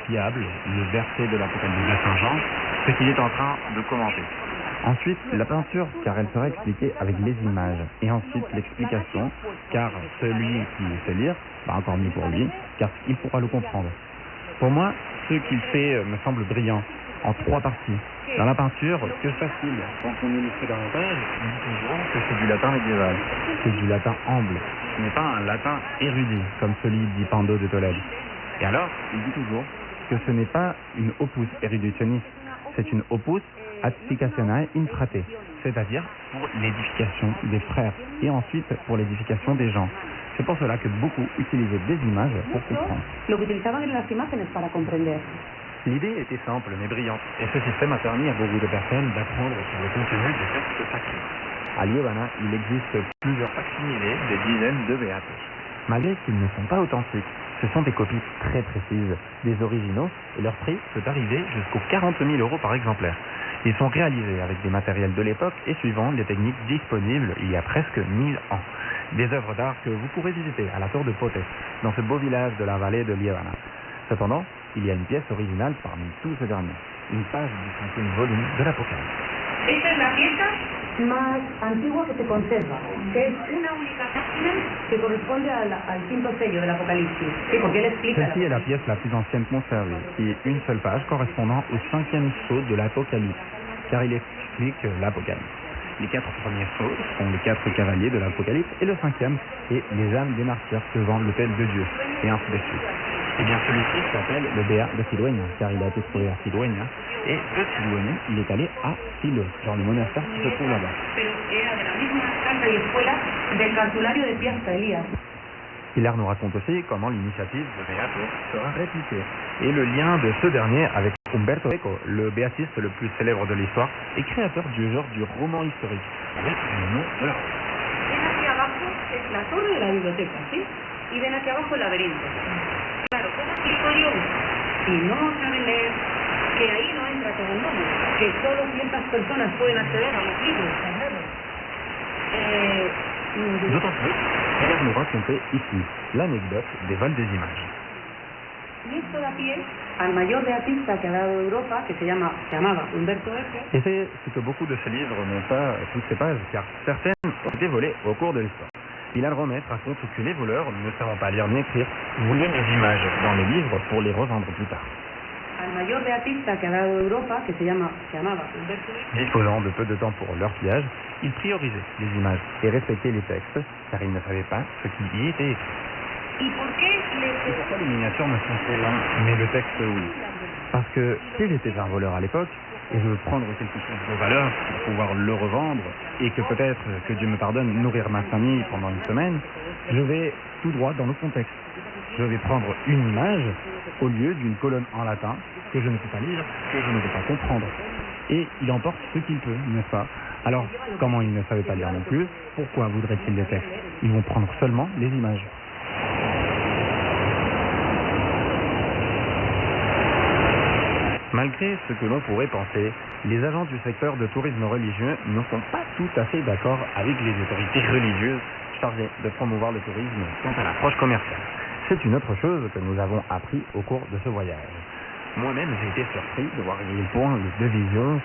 fiable le verset de l'Apocalypse de Saint Jean, ce qu'il est en train de commenter. Ensuite, la peinture, car elle sera expliquée avec les images. Et ensuite, l'explication, car celui qui sait lire, encore mieux pour lui, car il pourra le comprendre. Pour moi, ce qu'il fait me semble brillant, en 3 parties. Dans la peinture, que se passe-t-il quand on illustre davantage? On dit toujours que c'est du latin médiéval. C'est du latin amble. Ce n'est pas un latin érudit, comme celui dit Pando de Tolède. Et alors, il dit toujours que ce n'est pas une opus eruditionis, c'est une opus edificationae intrate, c'est-à-dire pour l'édification des frères et ensuite pour l'édification des gens. C'est pour cela que beaucoup utilisaient des images pour comprendre. L'idée était simple mais brillante, et ce système a permis à beaucoup de personnes d'apprendre sur le contenu des textes sacrés. À Liébana, il existe plusieurs facsimilés des dizaines de Beatos. Malgré qu'ils ne sont pas authentiques, ce sont des copies très précises, des originaux, et leur prix peut arriver jusqu'aux 40 000 € par exemplaire. Ils sont réalisés avec des matériels de l'époque et suivant les techniques disponibles il y a presque 1000 ans. Des œuvres d'art que vous pourrez visiter à la tour de Potes, dans ce beau village de la vallée de Liébana. Cependant, il y a une pièce originale parmi tous ces derniers, une page du 5e volume de l'Apocalypse. Esta es la pieza más antigua que se conserva, que es una única página que corresponde al quinto sello del Apocalipsis. Sí, porque él explica. Celle-ci est la pièce la plus ancienne conservée, qui est une seule page correspondant au 5e sceau de l'Apocalypse, car il explique l'Apocalypse. Les 4 premiers sceaux sont les 4 cavaliers de l'Apocalypse et le 5e est les âmes des martyrs devant l'autel de Dieu, et ainsi de suite. Eh bien, celui-ci s'appelle le Béat de Siluenia, car il a été trouvé à Siluenia, et de Siluenia, il est allé à Silos, dans le monastère qui se trouve là-bas. Hilaire nous raconte aussi comment l'initiative de Beato sera répliquée, et le lien de ce dernier avec Umberto Eco, le béatiste le plus célèbre de l'histoire et créateur du genre du roman historique, avec le nom de la rue. Ven aquí abajo es la torre de la biblioteca, ¿sí? Y ven aquí abajo el laberinto. Claro, ¿cómo explico yo? Si no saben leer, que ahí no entra todo el mundo, que solo ciertas personas pueden acceder a los libros sagrados. D'autant plus, Hilaire nous racontait ici l'anecdote des vols des images. Y esto da pie al mayor beatista que ha dado Europa, que se llamaba Umberto Eco. Et c'est ce que beaucoup de ces livres n'ont pas toutes ces pages, car certaines ont été volées au cours de l'histoire. Hilaire Romet raconte que les voleurs, ne savant pas lire ni écrire, voulaient des images dans les livres pour les revendre plus tard. Al mayor beatista que ha dado Europa, que se llamaba Umberto Eco. Disposant de peu de temps pour leur pillage, ils priorisaient les images et respectaient les textes, car ils ne savaient pas ce qui y était écrit. ¿Y por qué Et pourquoi les miniatures ne sont pas là, mais le texte oui? Parce que si j'étais un voleur à l'époque, et je veux prendre quelque chose de valeur pour pouvoir le revendre, et que peut-être, que Dieu me pardonne, nourrir ma famille pendant une semaine, je vais tout droit dans le contexte. Je vais prendre une image au lieu d'une colonne en latin que je ne peux pas lire, que je ne peux pas comprendre. Et il emporte ce qu'il peut, n'est-ce pas? Alors, comment il ne savait pas lire non plus, pourquoi voudrait-il des textes? Ils vont prendre seulement les images. Malgré ce que l'on pourrait penser, les agents du secteur de tourisme religieux ne sont pas tout à fait d'accord avec les autorités religieuses chargées de promouvoir le tourisme quant à l'approche commerciale. C'est une autre chose que nous aveux appris au cours de ce voyage. Moi-même, j'ai été surpris de voir à quel point les deux visions